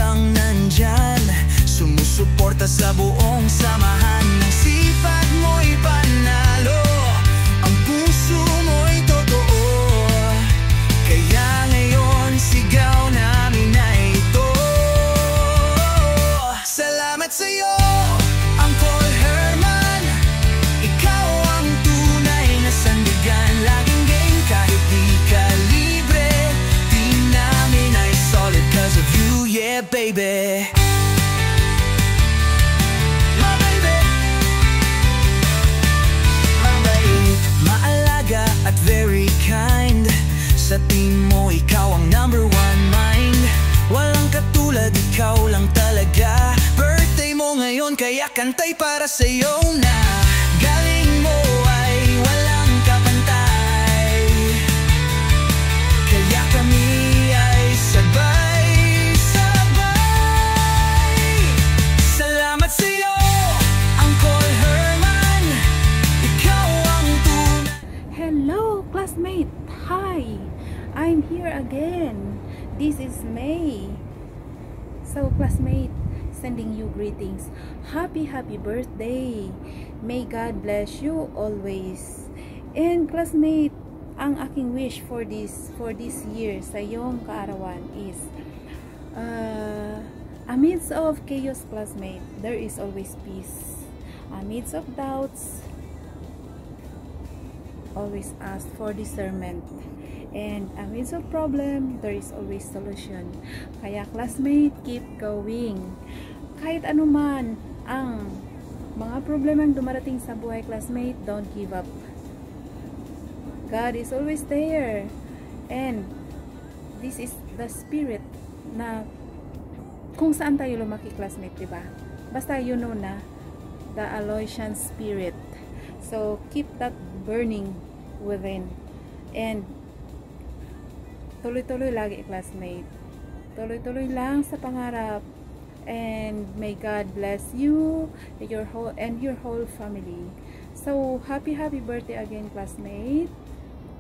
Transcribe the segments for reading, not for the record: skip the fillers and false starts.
ang nandyan, sumusuporta sa buong samahan. Ng sipag mo'y panalo, ang puso mo'y totoo. Kaya ngayon sigaw namin na ito. Salamat sa'yo, Uncle Herman. Ikaw ang tunay na sandigan. Laging game kahit di ka libre. Team namin ay solid cause of you, yeah baby. My baby, my baby. Maalaga at very kind. Sa team mo, ikaw ang number one mind. Walang katulad, ikaw lang talaga. Birthday mo ngayon, kaya kantay para sa'yo na. Galing mo ay walang kapantay, kaya kami ay sabay-sabay. Salamat sa'yo, Uncle Herman. Ikaw ang tunay. Hello, classmate. Hi, I'm here again. This is May. So, classmate, sending you greetings. Happy birthday. May God bless you always. And classmate, ang aking wish for this year sa iyong kaarawan is amidst of chaos, classmate, there is always peace. Amidst of doubts, always ask for discernment. And amidst of problem, there is always solution. Kaya classmate, keep going. Kahit anuman ang mga problemang dumarating sa buhay, classmate, don't give up. God is always there. And this is the spirit na kung saan tayo lumaki, classmate, diba? Basta you know na, the Aloysian spirit. So, keep that burning within. And tuloy-tuloy lagi, classmate. Tuloy-tuloy lang sa pangarap. And may God bless you and your whole family. So, happy birthday again, classmate.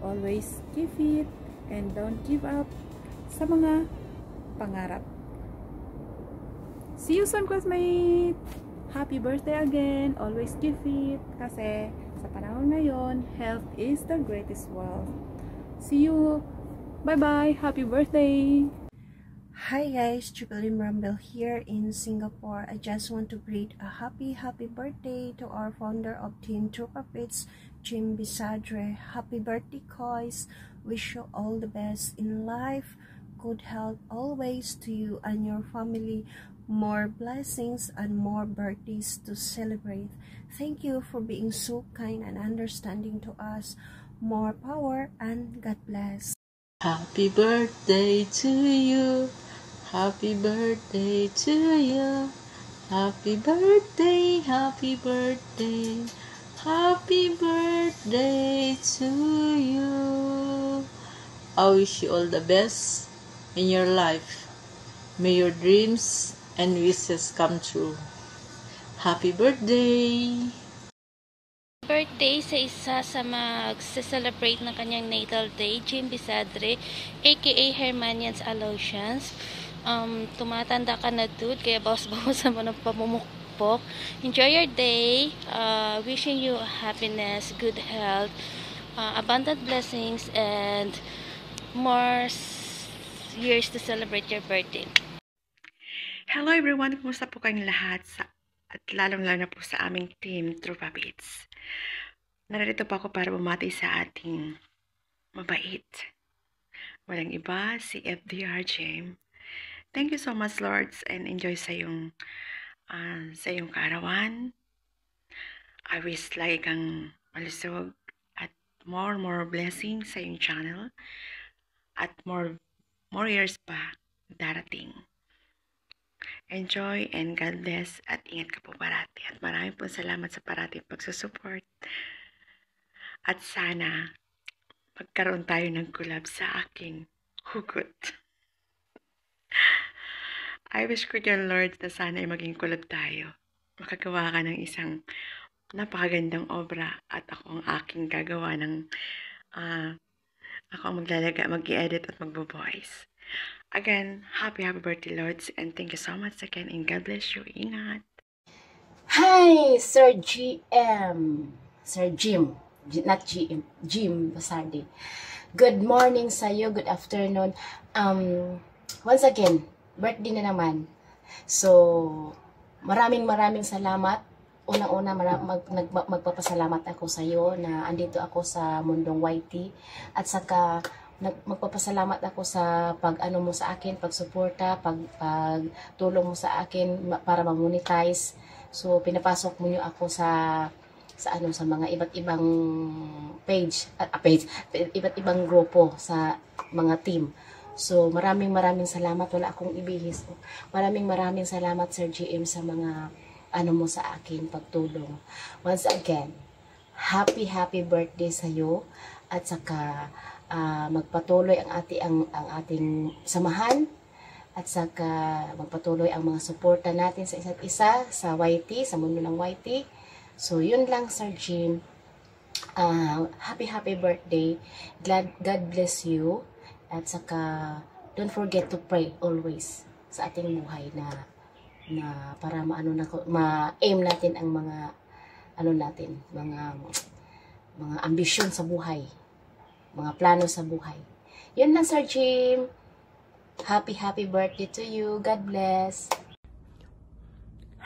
Always keep it and don't give up sa mga pangarap. See you soon, classmate. Happy birthday again. Always keep it. Kasi sa panahon ngayon, health is the greatest wealth. See you. Bye-bye. Happy birthday. Hi guys, Jubilee Rumble here in Singapore. I just want to greet a happy birthday to our founder of Team True Puppets, Jim Bisadre. Happy birthday, guys. Wish you all the best in life. Good health always to you and your family. More blessings and more birthdays to celebrate. Thank you for being so kind and understanding to us. More power and God bless. Happy birthday to you. Happy birthday to you. Happy birthday, happy birthday. Happy birthday to you. I wish you all the best in your life. May your dreams and wishes come true. Happy birthday! Birthday sa isa sa mag-celebrate ng kanyang natal day, Jim Bisadre, aka Hermanians Aloysians. Tumatanda ka na, dude, kaya bawas-bawasan mo ng pamumukpok. Enjoy your day. Wishing you happiness, good health, abundant blessings, and more years to celebrate your birthday. Hello everyone, kumusta po kayong lahat at lalong-lalo na po sa aming team True Puppets. Narito po ako para bumati sa ating mabait, walang iba, si FDR James. Thank you so much, Lords, and enjoy sa iyong kaarawan. I wish lagi kang malusog at more blessings sa iyong channel at more years pa darating. Enjoy and God bless at ingat ka po parati. At maraming po salamat sa parati pagsusupport. At sana magkaroon tayo ng collab sa aking hugot. I wish ko yun, Lord, na sana ay maging collab tayo. Makagawa ka ng isang napakagandang obra at ako ang aking gagawa ng ako ang mag-edit at magbo-voice. Again, happy birthday, Lords, and thank you so much again, and God bless you. Ingat. Hi, Sir GM. Sir Jim. Not GM. Jim Basardi. Good morning sa'yo. Good afternoon. Once again, birthday na naman. So, maraming salamat. Unang-una, magpapasalamat ako sa'yo na andito ako sa mundong YT. At saka, magpapasalamat ako sa pag-ano mo sa akin, pagsuporta, pagtulong mo sa akin para ma-monetize. So, pinapasok mo nyo ako sa mga iba't ibang iba't ibang grupo sa mga team. So, maraming salamat. Wala akong ibihis. Maraming salamat, Sir GM, sa mga ano mo sa akin, pagtulong. Once again, happy birthday sa'yo. At saka, magpatuloy ang ating samahan. At saka magpatuloy ang mga suporta natin sa isa't isa, sa YT, sa mundo ng YT. So, yun lang, Sir Jim. Happy birthday. God bless you. At saka, don't forget to pray always sa ating buhay na para ma-aim natin ang mga mga ambisyon sa buhay, mga plano sa buhay. Yun lang, Sir Jim. Happy birthday to you. God bless.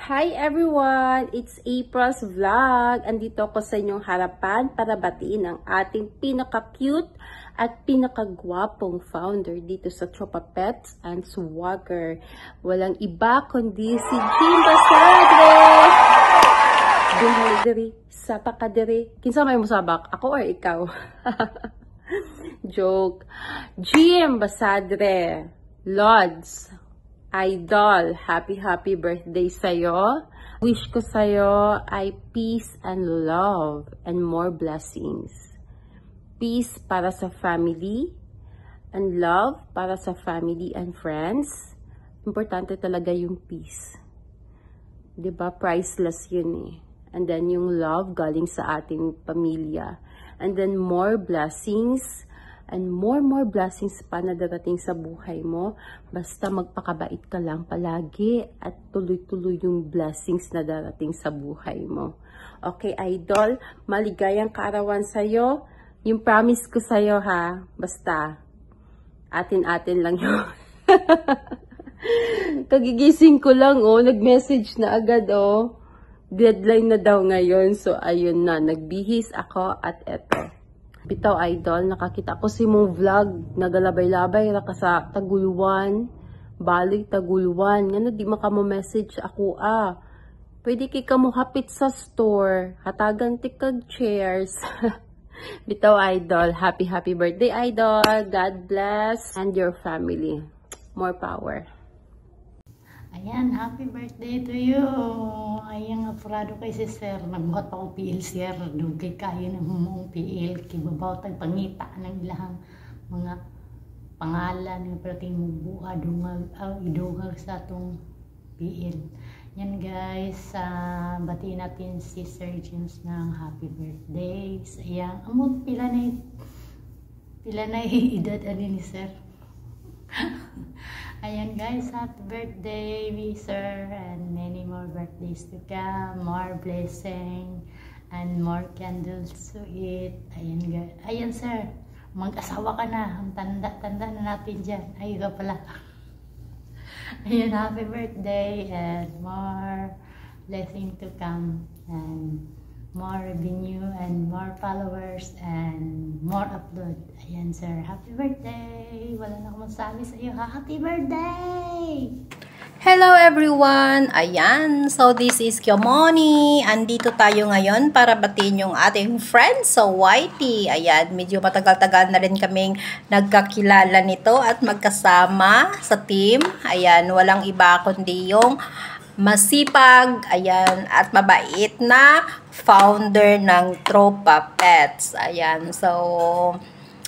Hi everyone! It's April's Vlog. Andito ako sa inyong harapan para batiin ang ating pinaka-cute at pinaka-gwapong founder dito sa Tropa Pets and Swagger. Walang iba kundi si Jim Basardi. Dinhalidiri, sapakadiri. Kinsa may musabak? Ako or ikaw? Joke. Jim Basardi. Lods, Idol, happy birthday sa'yo. Wish ko sa'yo ay peace and love and more blessings. Peace para sa family and love para sa family and friends. Importante talaga yung peace. 'Di ba? Priceless yun eh. And then yung love galing sa ating pamilya. And then more blessings. And more blessings pa na darating sa buhay mo. Basta magpakabait ka lang palagi at tuloy-tuloy yung blessings na darating sa buhay mo. Okay, Idol, maligayang kaarawan sa'yo. Yung promise ko sa'yo ha, basta atin-atin lang yun. Kagigising ko lang nag-message na agad deadline na daw ngayon. So ayun na, nagbihis ako at eto. Bitaw, Idol, nakakita ko si mong vlog, nagalabay-labay raka sa Taguluan, balik Taguluan, nga na di message ako pwede kay ka mo hapit sa store, hatagan tikag chairs. Bitaw, Idol, happy birthday, Idol, God bless, and your family, more power. Ayan, happy birthday to you. Ayan, apurado kay si Sir. Nagbuhat pa ko PL, Sir. Dugay kayo ng mong PL. Kibabaw tag pangita ng ilang mga pangalan. Pero kayo mubuha, idungag sa itong PL. Yan guys, batiin natin si Sir James ng happy birthday. Ayan, amot pila na edad ni Sir. Ayan guys, happy birthday, sir, and many more birthdays to come, more blessing, and more candles to eat. Ayan guys, ayan sir, mag-asawa ka na, tanda na natin dyan. Ay, ka pala. Ayan, happy birthday, and more blessing to come, and more revenue, and more followers, and more upload. Ayan sir, happy birthday! Wala na akong masabi sa iyo. Happy birthday! Hello everyone! Ayan, so this is Kyomoni. Andito tayo ngayon para batiin yung ating friends sa YT. Ayan, medyo matagal-tagal na rin kaming nagkakilala nito at magkasama sa team. Ayan, walang iba kundi yung masipag, ayan, at mabait na founder ng Tropa Pets. Ayan, so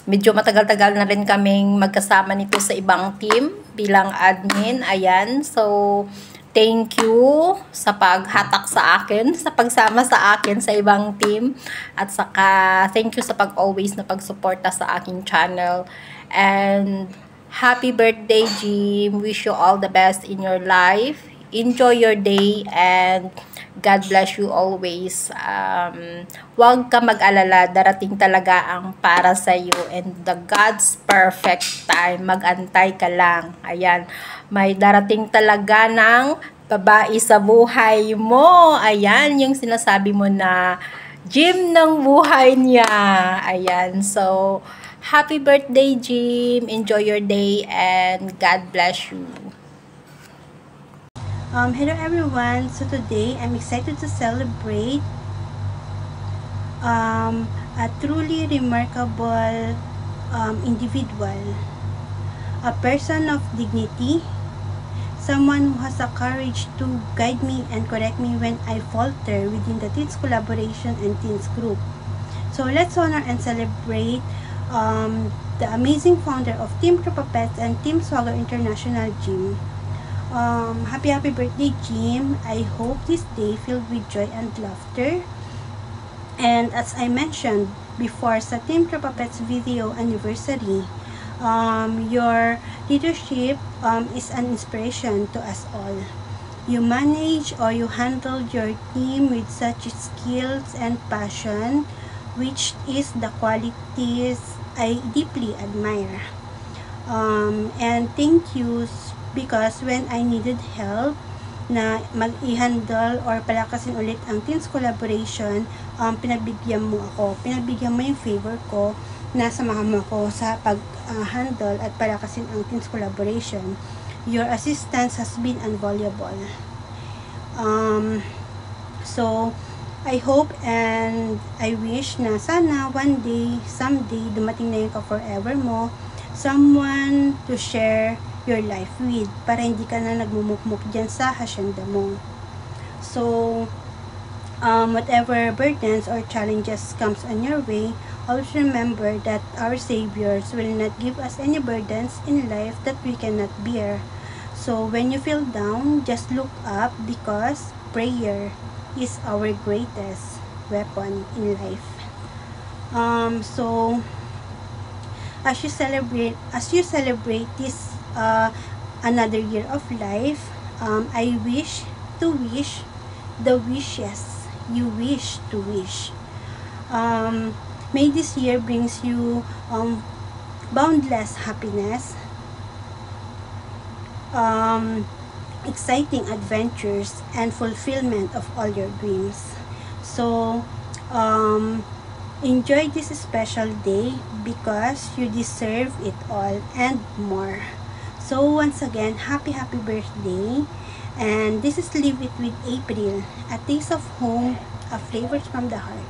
medyo matagal-tagal na rin kaming magkasama nito sa ibang team bilang admin. Ayan, so thank you sa paghatak sa akin, sa pagsama sa akin sa ibang team, at saka thank you sa pag-always na pagsuporta sa aking channel. And Happy birthday, Jim. Wish you all the best in your life. Enjoy your day and God bless you always. Huwag ka mag-alala, darating talaga ang para sa iyo and the God's perfect time. Mag-antay ka lang. Ayan, may darating talaga ng babae sa buhay mo. Ayan, yung sinasabi mo na Jim ng buhay niya. Ayan, so happy birthday, Jim. Enjoy your day and God bless you. Hello everyone. So today I'm excited to celebrate a truly remarkable individual, a person of dignity, someone who has the courage to guide me and correct me when I falter within the Teens Collaboration and Teens Group. So let's honor and celebrate the amazing founder of Team Tropa Pets and Team Swallow International, Jim. Happy birthday, Jim. I hope this day filled with joy and laughter. And as I mentioned before sa Team Tropa Pets video anniversary, your leadership is an inspiration to us all. You manage or you handled your team with such skills and passion, which is the qualities I deeply admire. And thank you because when I needed help na mag-i-handle or palakasin ulit ang Teens Collaboration, pinagbigyan mo ako. Pinagbigyan mo yung favor ko na samahan mo ako sa pag-handle at palakasin ang Teens Collaboration. Your assistance has been invaluable. So, I hope and I wish na sana one day, someday, dumating na yung ka-forever mo, someone to share your life with, para hindi ka na nagmumukmuk dyan sa hasyenda mo. So, whatever burdens or challenges comes on your way, always remember that our Saviors will not give us any burdens in life that we cannot bear. So, when you feel down, just look up because prayer is our greatest weapon in life. So, as you celebrate this another year of life, I wish to wish the wishes you wish to wish. May this year brings you boundless happiness, exciting adventures, and fulfillment of all your dreams. So, enjoy this special day because you deserve it all and more. So once again, happy birthday. And this is Live It with April, a taste of home, a flavors from the heart.